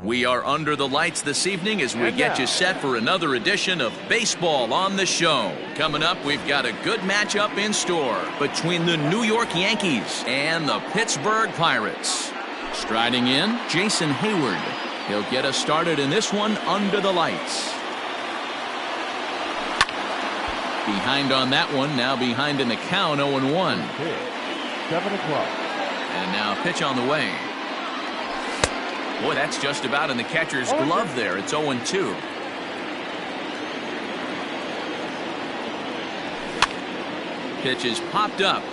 We are under the lights this evening as we get you set for another edition of Baseball on the Show. Coming up, we've got a good matchup in store between the New York Yankees and the Pittsburgh Pirates. Striding in, Jason Hayward. He'll get us started in this one under the lights. Behind on that one, now behind in the count, 0-1. 7 o'clock. And now pitch on the way. Boy, that's just about in the catcher's glove there. It's 0-2. Pitch is popped up.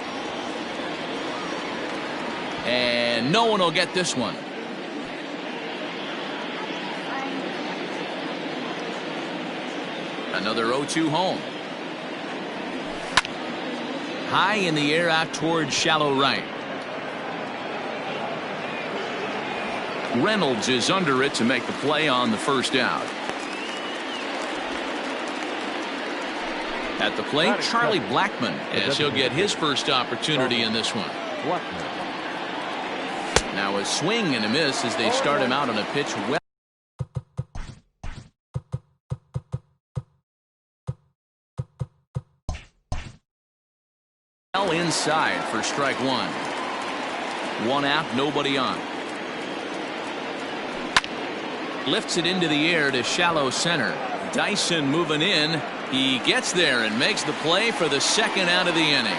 And no one will get this one. Another 0-2 home. High in the air out towards shallow right. Reynolds is under it to make the play on the first out. At the plate, Charlie Blackmon, as he'll get his first opportunity in this one. Now a swing and a miss as they start him out on a pitch well inside for strike one. One out, nobody on. Lifts it into the air to shallow center. Dyson moving in. He gets there and makes the play for the second out of the inning.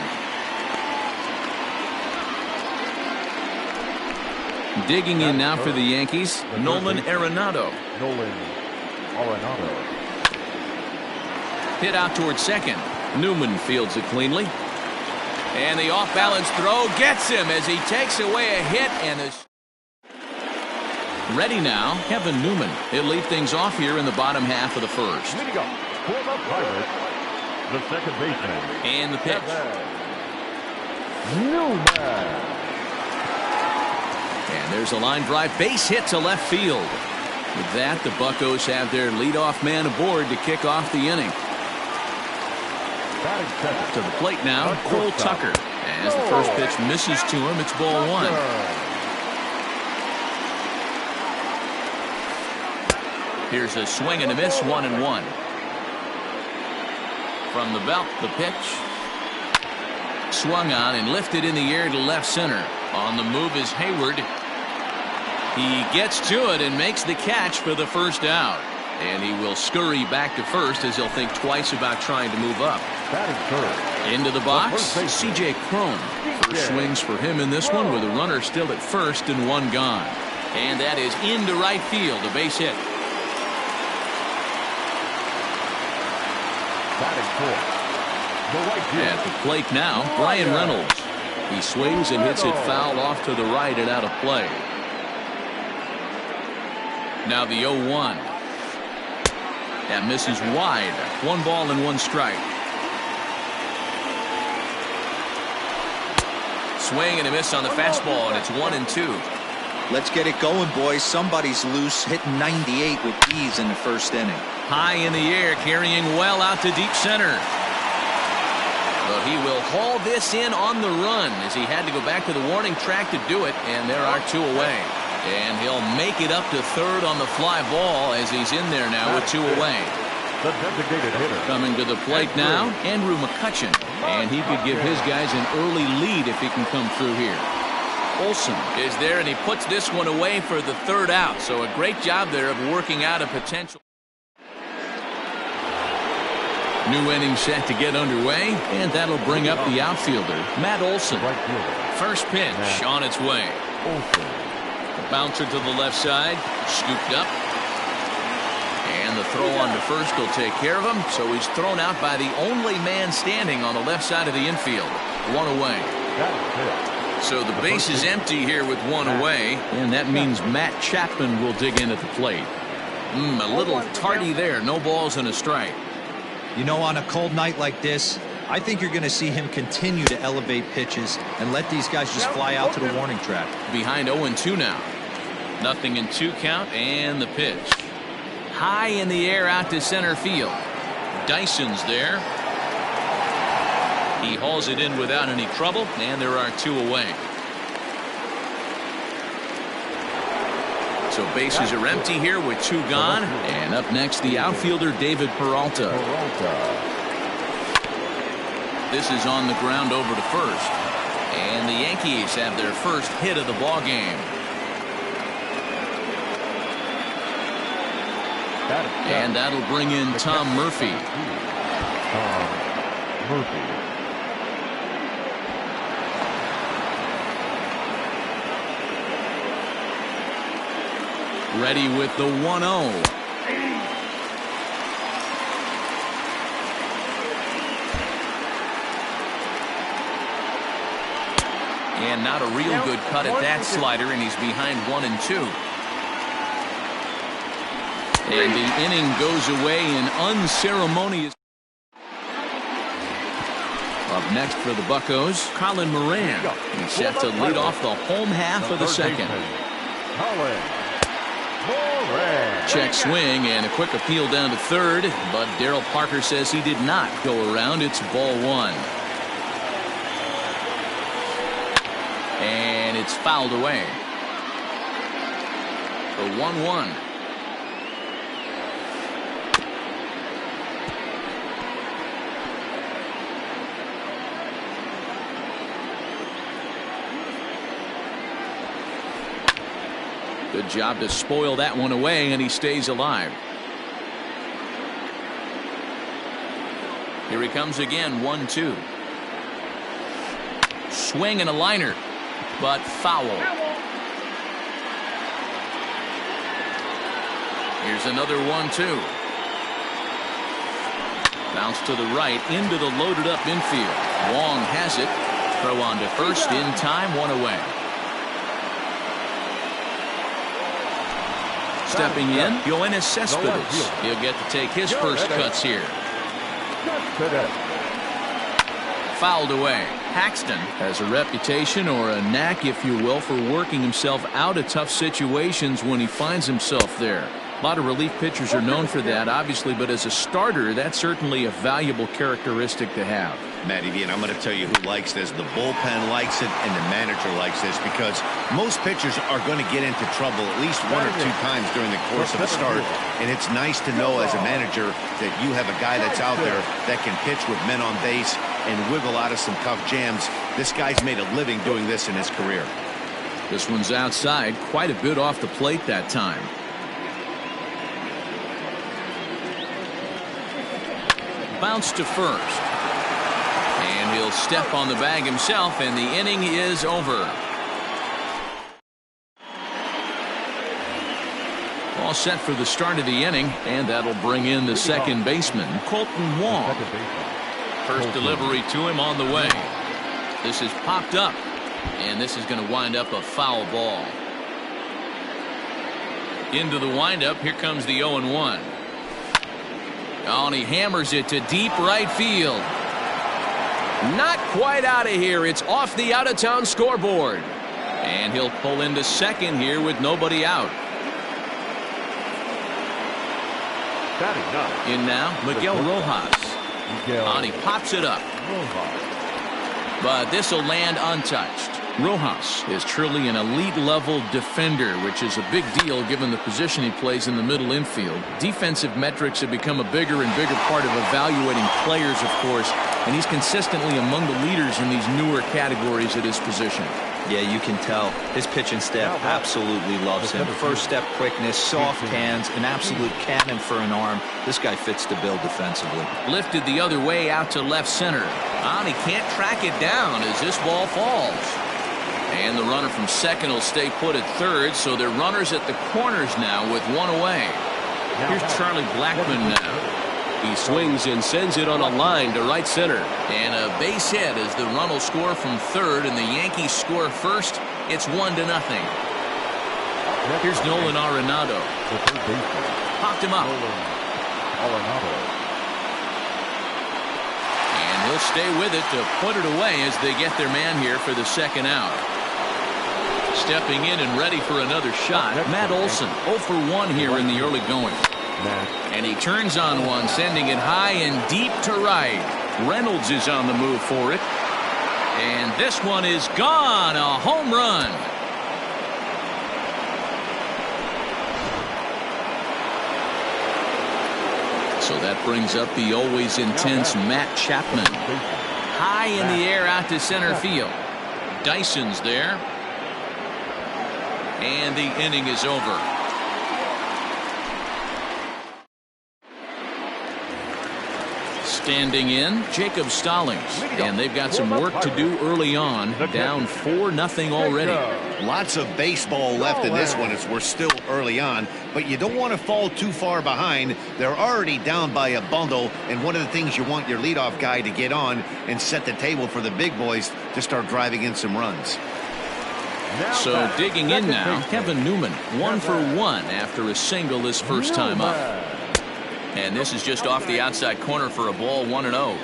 Digging in now for the Yankees, Nolan Arenado. Hit out towards second. Newman fields it cleanly. And the off-balance throw gets him as he takes away a hit and is ready now. Kevin Newman. He'll lead things off here in the bottom half of the first. For the Pirates, the second baseman. And the pitch. Newman. And there's a line drive base hit to left field. With that, the Buccos have their leadoff man aboard to kick off the inning. To the plate now, Cole Tucker. As the first pitch misses to him, it's ball one. Here's a swing and a miss, 1-1. From the belt, the pitch. Swung on and lifted in the air to left center. On the move is Hayward. He gets to it and makes the catch for the first out. And he will scurry back to first as he'll think twice about trying to move up. Into the box, C.J. Cron. First swings for him in this one with a runner still at first and one gone. And that is into right field, a base hit. At the plate now, Brian Reynolds. He swings and hits it foul off to the right and out of play. Now the 0-1. That misses wide. 1 ball and 1 strike. Swing and a miss on the fastball, and it's 1-2. Let's get it going, boys. Somebody's loose, hitting 98 with ease in the first inning. High in the air, carrying well out to deep center. But he will haul this in on the run as he had to go back to the warning track to do it, and there are 2 away. And he'll make it up to third on the fly ball as he's in there now with 2 away. The designated hitter. Coming to the plate now, Andrew McCutchen. And he could give his guys an early lead if he can come through here. Olsen is there, and he puts this one away for the third out. So a great job there of working out a potential. New inning set to get underway, and that'll bring up the outfielder, Matt Olsen. First pitch on its way. The bouncer to the left side, scooped up. And the throw on to first will take care of him, so he's thrown out by the only man standing on the left side of the infield. 1 away. So the base is empty here with 1 away, and that means Matt Chapman will dig in at the plate. A little tardy there. No balls and a strike. You know, on a cold night like this, I think you're going to see him continue to elevate pitches and let these guys just fly out to the warning track. Behind 0-2 now. 0-2 count, and the pitch. High in the air out to center field. Dyson's there. He hauls it in without any trouble, and there are 2 away. So bases are empty here with 2 gone. And up next, the outfielder, David Peralta. This is on the ground over to first. And the Yankees have their first hit of the ball game. And that'll bring in Tom Murphy. Ready with the 1-0. And not a real good cut at that slider, and he's behind 1-2. And the inning goes away in unceremonious. Up next for the Buccos, Colin Moran. He's set to lead off the home half of the second. Check swing and a quick appeal down to third, but Darryl Parker says he did not go around. It's ball 1. And it's fouled away. The 1-1. Good job to spoil that one away, and he stays alive. Here he comes again, 1-2. Swing and a liner, but foul. Here's another 1-2. Bounce to the right, into the loaded up infield. Wong has it. Throw on to first in time, 1 away. Stepping in, Yoenis Cespedes. He'll get to take his first cuts here. Fouled away. Paxton has a reputation, or a knack, if you will, for working himself out of tough situations when he finds himself there. A lot of relief pitchers are known for that, obviously, but as a starter, that's certainly a valuable characteristic to have. Matty V, and I'm going to tell you who likes this. The bullpen likes it, and the manager likes this, because most pitchers are going to get into trouble at least 1 or 2 times during the course of a start, and it's nice to know as a manager that you have a guy that's out there that can pitch with men on base and wiggle out of some tough jams. This guy's made a living doing this in his career. This one's outside, quite a bit off the plate that time. Bounce to first. And he'll step on the bag himself, and the inning is over. All set for the start of the inning, and that'll bring in the second baseman, Colton Wong. First delivery to him on the way. This is popped up, and this is going to wind up a foul ball. Into the windup, here comes the 0-1. Oh, and he hammers it to deep right field. Not quite out of here. It's off the out-of-town scoreboard. And he'll pull into second here with nobody out. In now, Miguel Rojas. And he pops it up. But this will land untouched. Rojas is truly an elite-level defender, which is a big deal given the position he plays in the middle infield. Defensive metrics have become a bigger and bigger part of evaluating players, of course, and he's consistently among the leaders in these newer categories at his position. Yeah, you can tell his pitching staff absolutely loves him. First step quickness, soft hands, an absolute cannon for an arm. This guy fits the bill defensively. Lifted the other way out to left center. And he can't track it down as this ball falls. And the runner from second will stay put at third, so they're runners at the corners now with 1 away. Here's Charlie Blackmon now. He swings and sends it on a line to right center. And a base hit as the run will score from third, and the Yankees score first. It's 1-0. Here's Nolan Arenado. Popped him up. And he'll stay with it to put it away as they get their man here for the second out. Stepping in and ready for another shot, Matt Olson, 0 for 1 here in the early going. And he turns on one, sending it high and deep to right. Reynolds is on the move for it. And this one is gone, a home run. So that brings up the always intense Matt Chapman. High in the air out to center field. Dyson's there. And the inning is over. Standing in, Jacob Stallings. And they've got some work to do early on. Down 4-0 already. Lots of baseball left in this one as we're still early on, but you don't want to fall too far behind. They're already down by a bundle, and one of the things you want your leadoff guy to get on and set the table for the big boys to start driving in some runs. So digging in now, Kevin Newman, 1 for 1 after a single his first time up. And this is just off the outside corner for a ball, 1-0.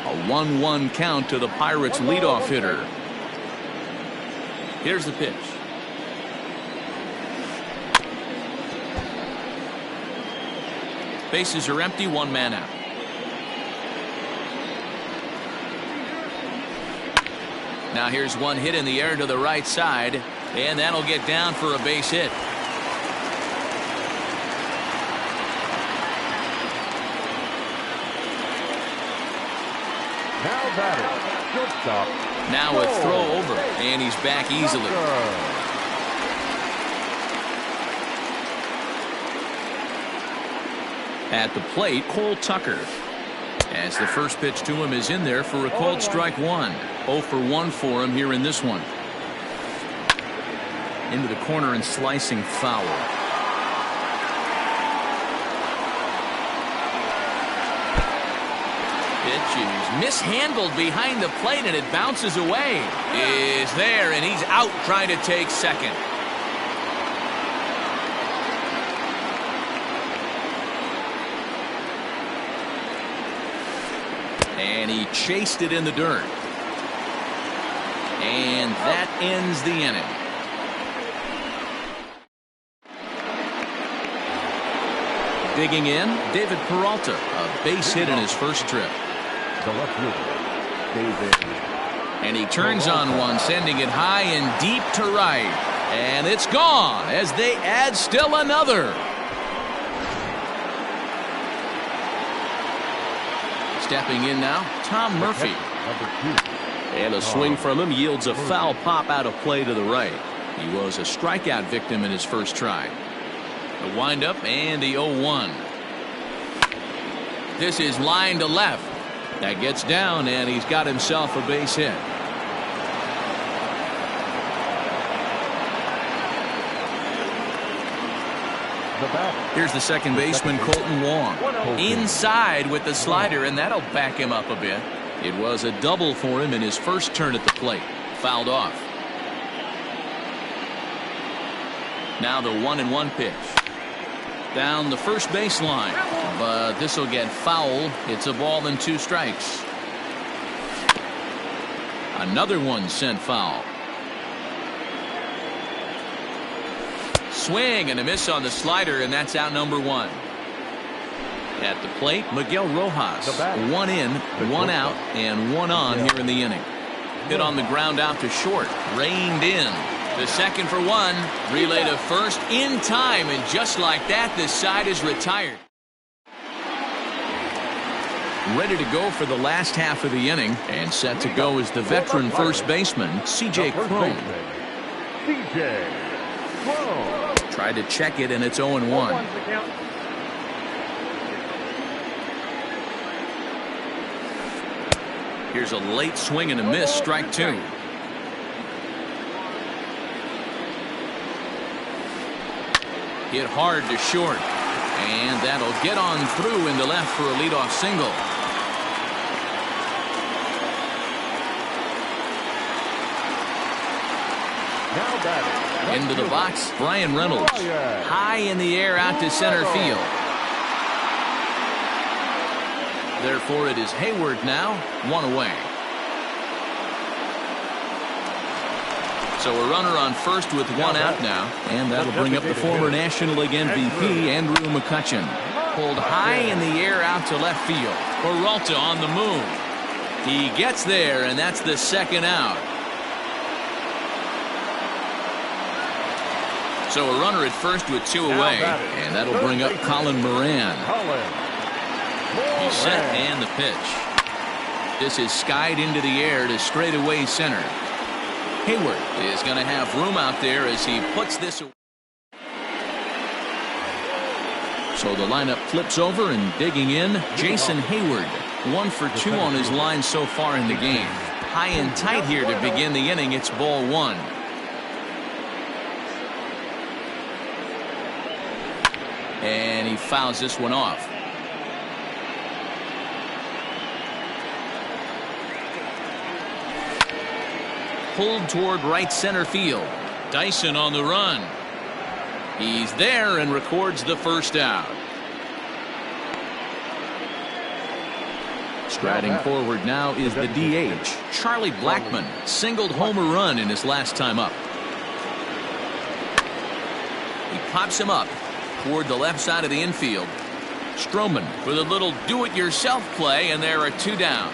A 1-1 count to the Pirates leadoff hitter. Here's the pitch. Bases are empty, 1 man out. Now here's one hit in the air to the right side, and that'll get down for a base hit. Now batting, shortstop. Now a throw over, and he's back easily. At the plate, Cole Tucker. As the first pitch to him is in there for a called strike 1. 0 for 1 for him here in this one. Into the corner and slicing foul. Pitch is mishandled behind the plate and it bounces away. Is there, and he's out trying to take second. And he chased it in the dirt. And that ends the inning. Digging in, David Peralta, a base hit in his first trip. The left fielder, David. And he turns on one, sending it high and deep to right. And it's gone as they add still another. Stepping in now, Tom Murphy. And a swing from him yields a foul pop out of play to the right. He was a strikeout victim in his first try. The windup and the 0-1. This is line to left. That gets down, and he's got himself a base hit. Here's the second baseman, Colton Wong. Inside with the slider, and that'll back him up a bit. It was a double for him in his first turn at the plate. Fouled off. Now the 1-1 pitch. Down the first baseline, but this will get foul. It's a ball and 2 strikes. Another one sent foul. Swing and a miss on the slider, and that's out number 1. At the plate, Miguel Rojas. 1 in, 1 out, and 1 on here in the inning. Hit on the ground out to short. Reined in. The second for 1. Relay to first in time, and just like that, this side is retired. Ready to go for the last half of the inning, and set to go is the veteran first baseman, C.J. Cron. C.J. Cron. Tried to check it, and it's 0-1. Here's a late swing and a miss, strike 2. Hit hard to short, and that'll get on through into left for a leadoff single. Into the box, Brian Reynolds. High in the air out to center field. Therefore, it is Hayward now, 1 away. So a runner on first with 1 out now, and that'll bring up the former National League MVP, Andrew McCutchen. Pulled high in the air out to left field. Peralta on the move. He gets there, and that's the second out. So a runner at first with 2 away, and that'll bring up Colin Moran. He's set and the pitch. This is skied into the air to straightaway center. Hayward is going to have room out there as he puts this away. So the lineup flips over, and digging in, Jason Hayward. 1 for 2 on his line so far in the game. High and tight here to begin the inning. It's ball 1. And he fouls this one off. Pulled toward right center field. Dyson on the run. He's there and records the first out. Striding forward now is the DH, Charlie Blackmon. Singled home a run in his last time up. He pops him up toward the left side of the infield. Stroman with a little do-it-yourself play, and there are 2 down.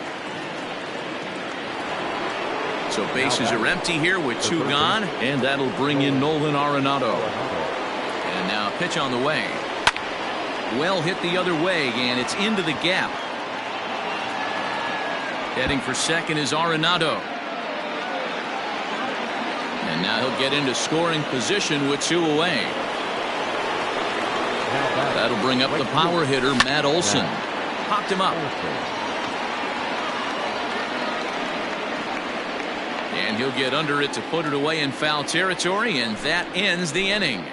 So bases are empty here with 2 gone, and that'll bring in Nolan Arenado. And now a pitch on the way. Well hit the other way, and it's into the gap. Heading for second is Arenado. And now he'll get into scoring position with 2 away. That'll bring up the power hitter, Matt Olson. Popped him up. And he'll get under it to put it away in foul territory, and that ends the inning.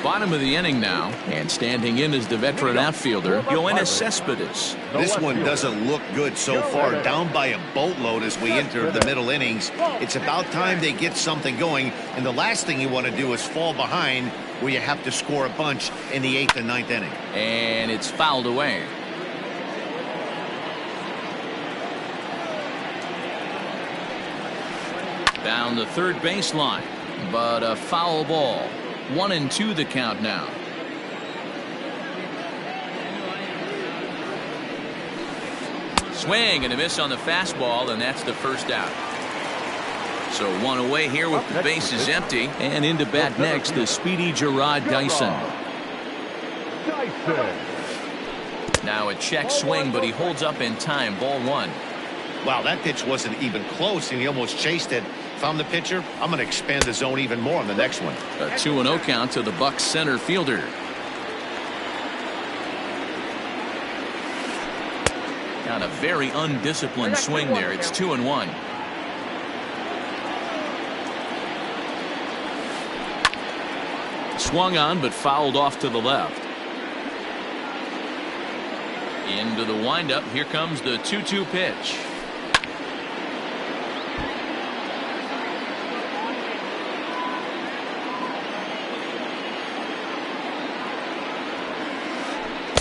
Bottom of the inning now, and standing in is the veteran outfielder, Yoenis Cespedes. This one doesn't look good so far. Down by a boatload as we enter the middle innings. It's about time they get something going, and the last thing you want to do is fall behind where you have to score a bunch in the 8th and 9th inning. And it's fouled away. Down the third baseline, but a foul ball. 1-2 the count now. Swing and a miss on the fastball, and that's the first out. So 1 away here with the bases empty, and into bat next the speedy Gerard Dyson. Now a check swing, but he holds up in time. Ball 1. Wow, that pitch wasn't even close, and he almost chased it. If I'm the pitcher, I'm going to expand the zone even more on the next one. A 2-0 count to the Bucs center fielder. Got a very undisciplined swing there. It's 2-1. Swung on, but fouled off to the left. Into the windup. Here comes the 2-2 pitch.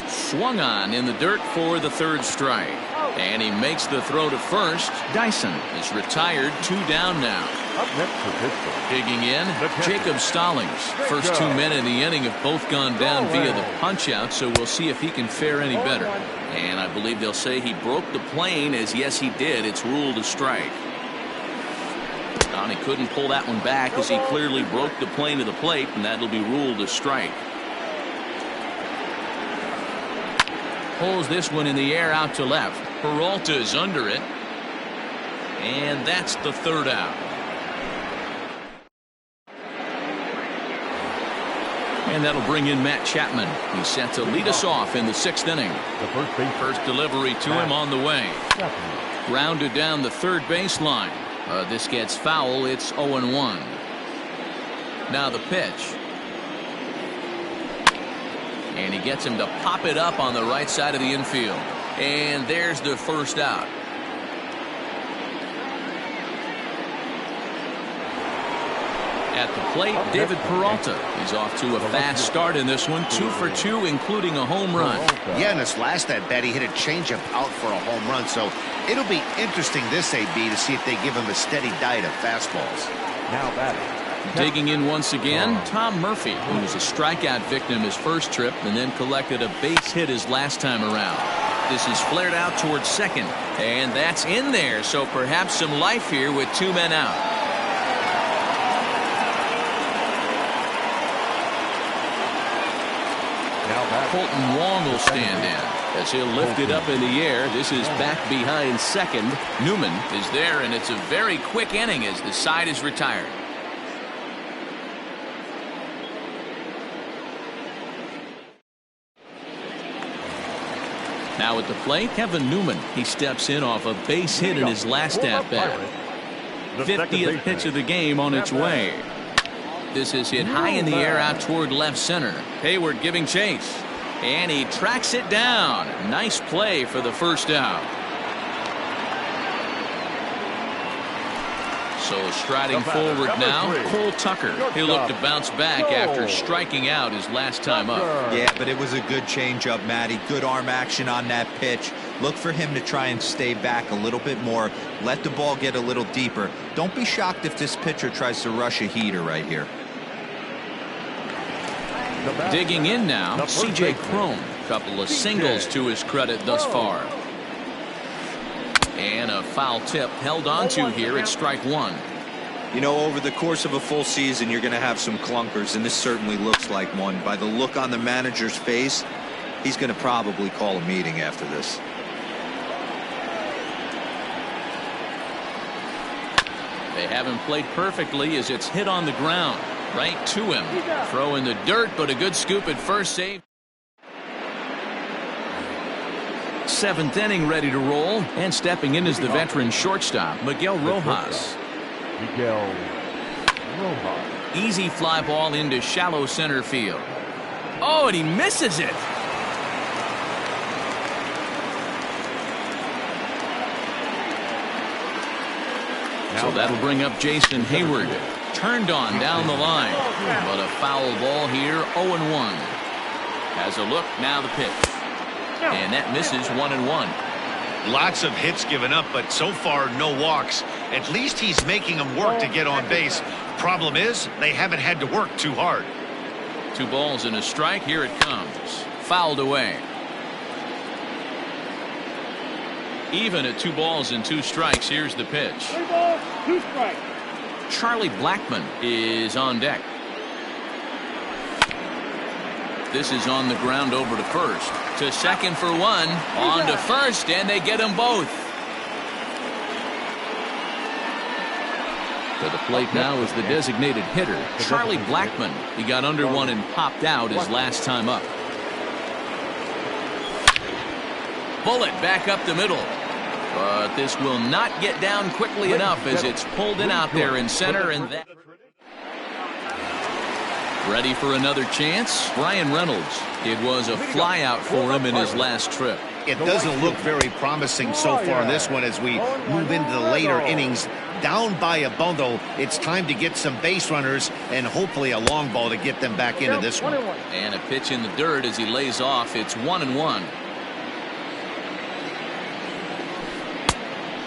Swung on in the dirt for the third strike. And he makes the throw to first. Dyson is retired. 2 down now. Digging in, Jacob Stallings. First 2 men in the inning have both gone down via the punch-out, so we'll see if he can fare any better. And I believe they'll say he broke the plane, as yes he did. It's ruled a strike. And he couldn't pull that one back as he clearly broke the plane to the plate, and that'll be ruled a strike. Pulls this one in the air out to left. Peralta's under it. And that's the third out. And that'll bring in Matt Chapman. He's set to lead us off in the 6th inning. First delivery to him on the way. Grounded down the third baseline. This gets foul. It's 0-1. Now the pitch. And he gets him to pop it up on the right side of the infield. And there's the first out. At the plate, David Peralta. He's off to a fast start in this one. 2 for 2, including a home run. Yeah, in his last at bat, he hit a changeup out for a home run. So it'll be interesting this AB to see if they give him a steady diet of fastballs. Now batting. Digging in once again, Tom Murphy, who was a strikeout victim his first trip and then collected a base hit his last time around. This is flared out towards second, and that's in there, so perhaps some life here with 2 men out. Colton Wong will stand in as he'll lift it up in the air. This is back behind second. Newman is there, and it's a very quick inning as the side is retired. Now at the plate, Kevin Newman. He steps in off a base hit in his last at-bat. 50th pitch of the game on its way. This is hit high in the air out toward left center. Hayward giving chase. And he tracks it down. Nice play for the first out. So striding forward now, Cole Tucker. He'll look to bounce back after striking out his last time up. Yeah, but it was a good changeup, Matty. Good arm action on that pitch. Look for him to try and stay back a little bit more. Let the ball get a little deeper. Don't be shocked if this pitcher tries to rush a heater right here. Digging in now, C.J. Cron. Couple of singles to his credit thus far. And a foul tip held onto here at strike one. You know, over the course of a full season, you're going to have some clunkers, and this certainly looks like one. By the look on the manager's face, he's going to probably call a meeting after this. They haven't played perfectly as it's hit on the ground. Right to him. Throw in the dirt, but a good scoop at first. Save. Seventh inning ready to roll, and stepping in is the veteran shortstop, Miguel Rojas. Easy fly ball into shallow center field. Oh, and he misses it. So that'll bring up Jason Hayward. Turned on down the line, but a foul ball here. 0-1. Has a look, now the pitch, and that misses. 1-1. Lots of hits given up, but so far no walks. At least he's making them work to get on base. Problem is, they haven't had to work too hard. 2 balls and a strike. Here it comes. Fouled away. Even at 2 balls and 2 strikes. Here's the pitch. 3 balls, 2 strikes. Charlie Blackmon is on deck. This is on the ground over to first. To second for 1. On to first, and they get them both. To the plate now is the designated hitter, Charlie Blackmon. He got under one and popped out his last time up. Bullet back up the middle. But this will not get down quickly enough as it's pulled in out there in center, and that. Ready for another chance? Brian Reynolds. It was a fly out for him in his last trip. It doesn't look very promising so far in this one as we move into the later innings. Down by a bundle, it's time to get some base runners and hopefully a long ball to get them back into this one. And a pitch in the dirt as he lays off. It's 1-1.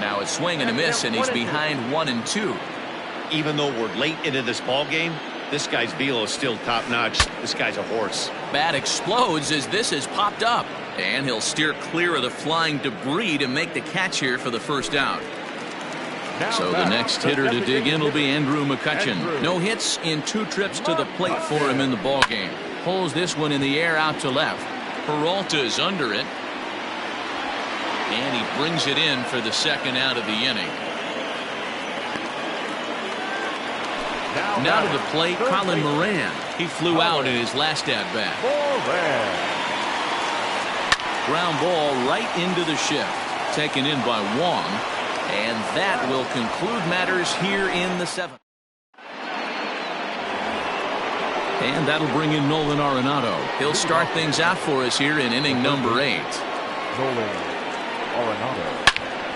Now a swing and a miss, and he's behind 1-2. Even though we're late into this ball game, this guy's velo is still top notch. This guy's a horse. Bat explodes as this has popped up, and he'll steer clear of the flying debris to make the catch here for the first out. So the next hitter to dig in will be Andrew McCutchen. No hits in 2 trips to the plate for him in the ball game. Pulls this one in the air out to left. Peralta's under it. And he brings it in for the second out of the inning. Now to the plate, Colin Moran. He flew out in his last at-bat. Ground ball right into the shift. Taken in by Wong. And that will conclude matters here in the 7th. And that'll bring in Nolan Arenado. He'll start things out for us here in inning number 8.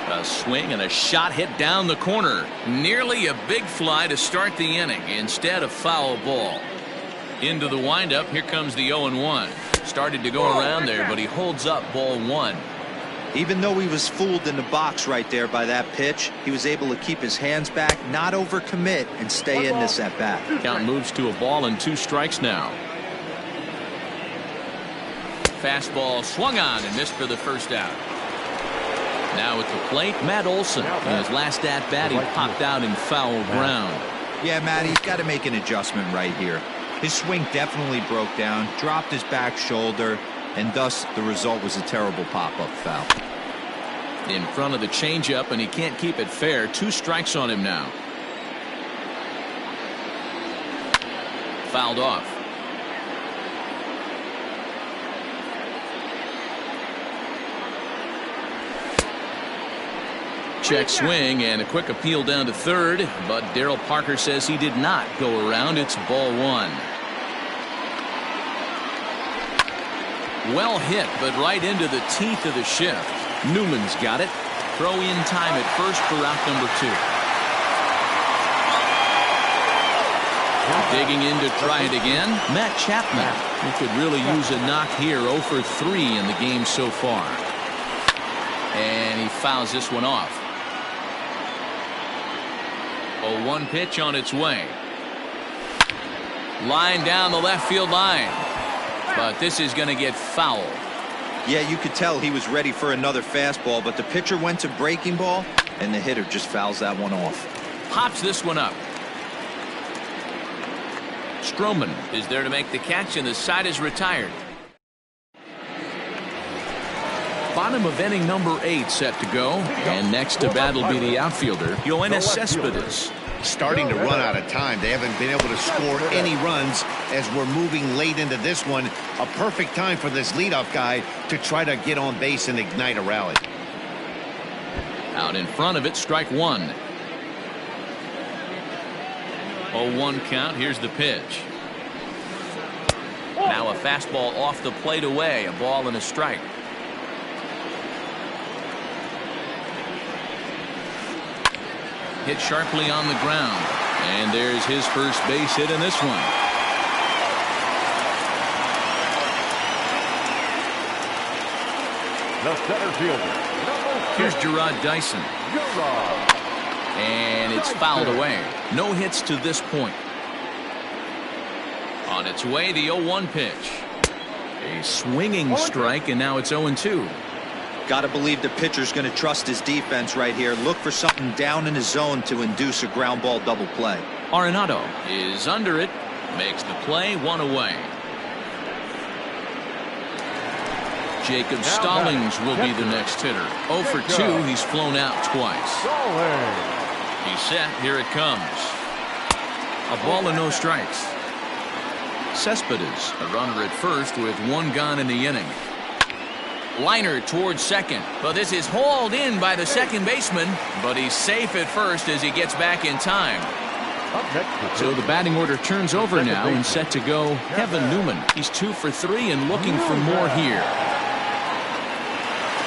A swing and a shot hit down the corner. Nearly a big fly to start the inning. Instead, a foul ball. Into the windup. Here comes the 0-1. Started to go around there, but he holds up ball 1. Even though he was fooled in the box right there by that pitch, he was able to keep his hands back, not overcommit, and stay in this at bat. Count moves to a ball and 2 strikes now. Fastball swung on and missed for the first out. Now at the plate, Matt Olson. In his last at bat, he popped out in foul ground. Yeah, Matt, he's got to make an adjustment right here. His swing definitely broke down, dropped his back shoulder, and thus the result was a terrible pop-up foul. In front of the changeup, and he can't keep it fair. 2 strikes on him now. Fouled off. Check swing and a quick appeal down to third, but Darryl Parker says he did not go around. It's ball 1. Well hit, but right into the teeth of the shift. Newman's got it. Throw in time at first for out number 2. Digging in to try it again. Matt Chapman, who could really use a knock here. 0 for 3 in the game so far. And he fouls this one off. 0-1 pitch on its way. Line down the left field line. But this is going to get foul. Yeah, you could tell he was ready for another fastball, but the pitcher went to breaking ball, and the hitter just fouls that one off. Pops this one up. Stroman is there to make the catch, and the side is retired. Bottom of inning number 8 set to go, and next to bat will be the outfielder, Yoenis Cespedes. Starting to run out of time. They haven't been able to score any runs as we're moving late into this one. A perfect time for this leadoff guy to try to get on base and ignite a rally. Out in front of it, strike 1. 0-1 count. Here's the pitch. Now a fastball off the plate away. A ball and a strike. Hit sharply on the ground. And there's his first base hit in this one. The center fielder. Here's Gerard Dyson. And it's fouled away. No hits to this point. On its way, the 0-1 pitch. A swinging strike, and now it's 0-2. Got to believe the pitcher's going to trust his defense right here. Look for something down in his zone to induce a ground ball double play. Arenado is under it. Makes the play, 1 away. Jacob Stallings will be the next hitter. 0 for 2. He's flown out twice. He's set. Here it comes. A ball and no strikes. Cespedes, a runner at first with 1 gone in the inning. Liner towards second, but this is hauled in by the second baseman, but he's safe at first as he gets back in time. So the batting order turns over now and set to go Kevin Newman. He's 2 for 3 and looking for more here.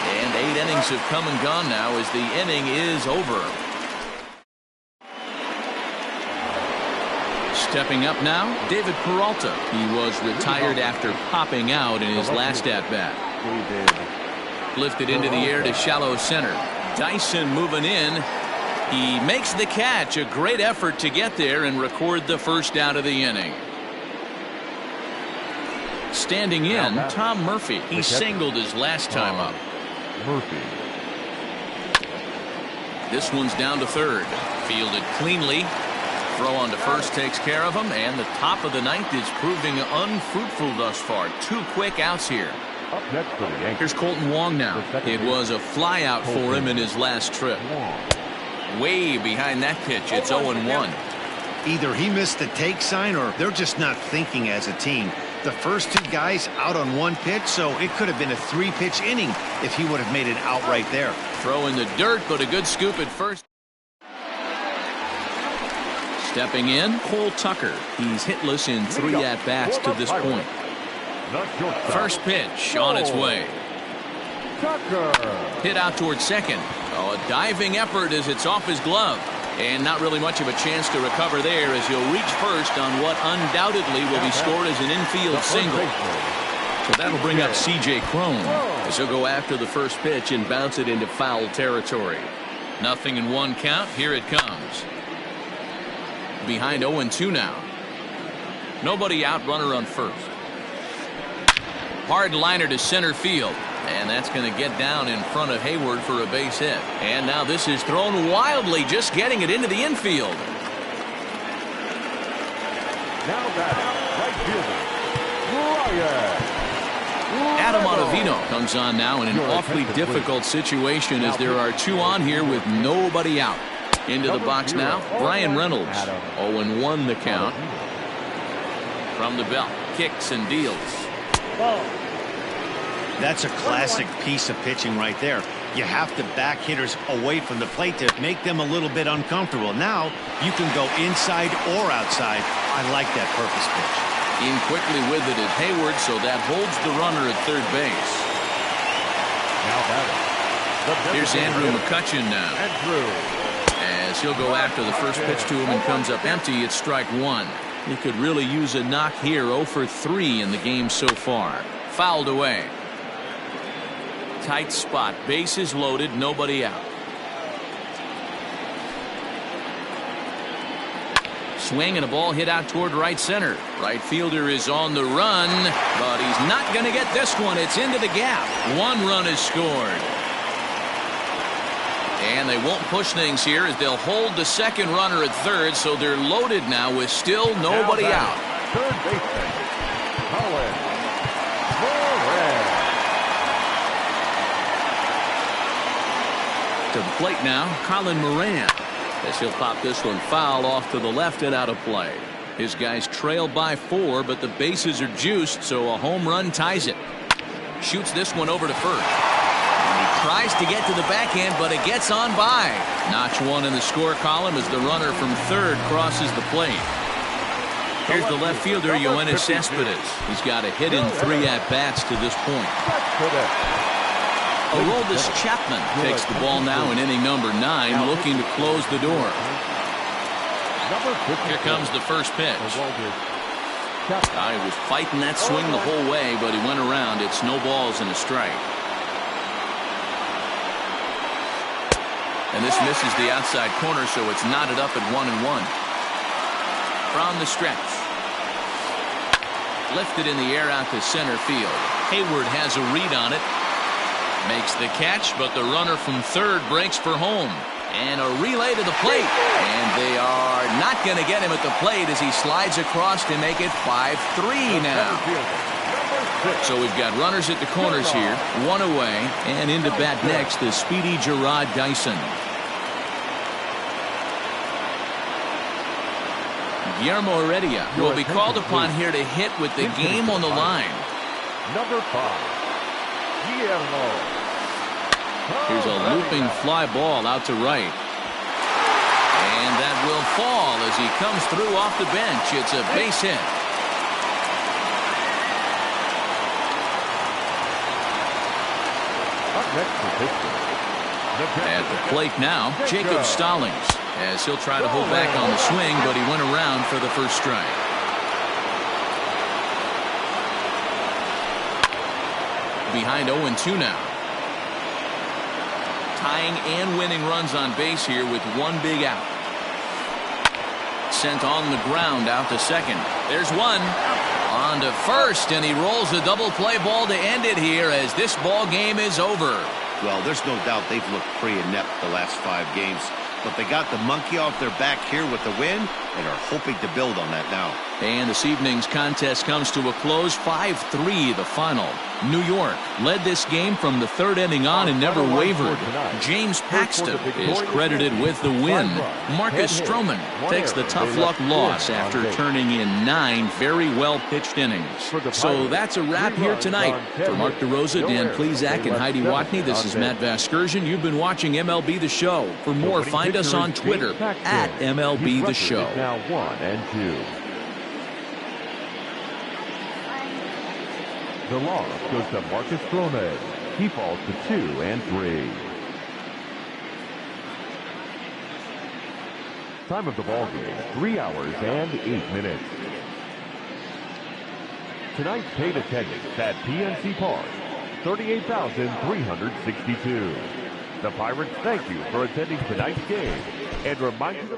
And 8 innings have come and gone now as the inning is over. Stepping up now, David Peralta. He was retired after popping out in his last at-bat. Lifted into the air to shallow center. Dyson moving in. He makes the catch. A great effort to get there and record the first out of the inning. Standing in, Tom Murphy. He singled his last time up. This one's down to third. Fielded cleanly. Throw on to first takes care of him, and the top of the 9th is proving unfruitful thus far. 2 quick outs here. Here's Colton Wong now. It was a fly out for him in his last trip. Way behind that pitch. It's 0-1. Either he missed the take sign or they're just not thinking as a team. The first 2 guys out on 1 pitch, so it could have been a 3-pitch inning if he would have made it out right there. Throw in the dirt, but a good scoop at first. Stepping in, Cole Tucker. He's hitless in 3 at-bats to this point. First pitch on its way. Hit out towards second. Oh, a diving effort as it's off his glove. And not really much of a chance to recover there as he'll reach first on what undoubtedly will be scored as an infield single. So that'll bring up C.J. Cron as he'll go after the first pitch and bounce it into foul territory. 0-1 count. Here it comes. Behind 0-2 now. Nobody out, runner on first. Hard liner to center field. And that's going to get down in front of Hayward for a base hit. And now this is thrown wildly, just getting it into the infield. Now batting, right fielder, Ryan. Adam Ottavino comes on now in an awfully difficult situation as there are two on here with nobody out. Into the box now, Brian Reynolds. 0-1 the count. From the belt, kicks and deals. That's a classic piece of pitching right there. You have to back hitters away from the plate to make them a little bit uncomfortable. Now you can go inside or outside. I like that purpose pitch. In quickly with it is Hayward, so that holds the runner at third base. Now here's Andrew McCutchen now. As he'll go after the first pitch to him and comes up empty, it's strike one. He could really use a knock here. 0 for 3 in the game so far. Fouled away. Tight spot. Bases loaded. Nobody out. Swing and a ball hit out toward right center. Right fielder is on the run, but he's not going to get this one. It's into the gap. 1 run is scored. And they won't push things here as they'll hold the second runner at third, so they're loaded now with still nobody out. Third baseman, Colin Moran. To the plate now, Colin Moran. As he'll pop this one foul off to the left and out of play. His guys trail by 4, but the bases are juiced, so a home run ties it. Shoots this one over to first. And he tries to get to the backhand, but it gets on by. Notch 1 in the score column as the runner from third crosses the plate. Here's the left fielder, Yoenis Cespedes. He's got a hit in 3 at-bats to this point. Aroldis Chapman takes the ball now in inning number 9, looking to close the door. Here comes the first pitch. He was fighting that swing the whole way, but he went around. It's no balls and a strike. And this misses the outside corner, so it's knotted up at 1-1. From the stretch. Lifted in the air out to center field. Hayward has a read on it. Makes the catch, but the runner from third breaks for home. And a relay to the plate. And they are not going to get him at the plate as he slides across to make it 5-3 now. So we've got runners at the corners here, 1 away, and into bat next is speedy Gerard Dyson. Guillermo Heredia will be called upon here to hit with the game on the line. Number 5. Here's a looping fly ball out to right. And that will fall as he comes through off the bench. It's a base hit. At the plate now, Jacob Stallings, as he'll try to hold back on the swing, but he went around for the first strike. Behind 0-2 now. Tying and winning runs on base here with 1 big out. Sent on the ground out to second. There's one. On to first, and he rolls a double play ball to end it here as this ball game is over. Well, there's no doubt they've looked pretty inept the last 5 games. But they got the monkey off their back here with the win and are hoping to build on that now. And this evening's contest comes to a close. 5-3 the final. New York led this game from the 3rd inning on and never wavered. James Paxton is credited with the win. Marcus Stroman takes the tough luck loss after turning in 9 very well pitched innings. So that's a wrap here tonight. For Mark DeRosa, Dan Plesac, and Heidi Watney, this is Matt Vasgersian. You've been watching MLB The Show. For more, find us on Twitter at MLB The Show. Now 1 and 2. The loss goes to Marcus Stroman. He falls to 2 and 3. Time of the ball game, 3 hours and 8 minutes. Tonight's paid attendance at PNC Park, 38,362. The Pirates thank you for attending tonight's game and remind you to